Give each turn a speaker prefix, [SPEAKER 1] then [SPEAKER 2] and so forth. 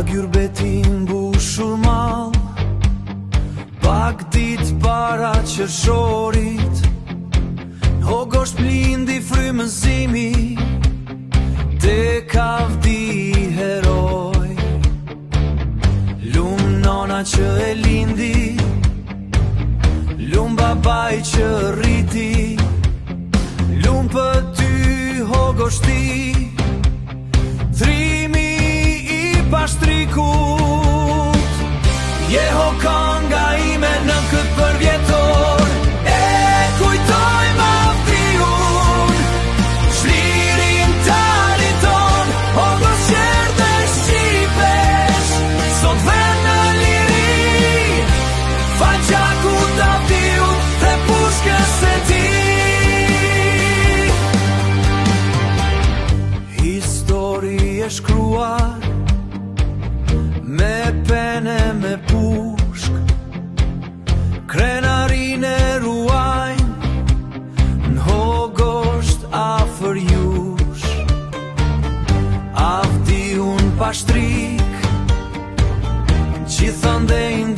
[SPEAKER 1] Gyrbetin bushur mall, pak dit para qershorit, Hogosht blindi frymëzimi, te kavdi heroj. Lum nona që e lindi, lum babaj që rriti, lum për ty Hogoshti, trimi i pashtrikut. Je Hokanga ime në këtë përvjetor, e kujtoj maftriun, shlirin talit ton, Hogosht qerë dhe shqipesh, sot ven në liri, faqaku Davdiut, tre pushkës e ti. Histori e shkruar, me pene me pushk, krenarin e ruajnë, në Hogosht afër jush. Avdi unë pashtrik, gjithë ndejnë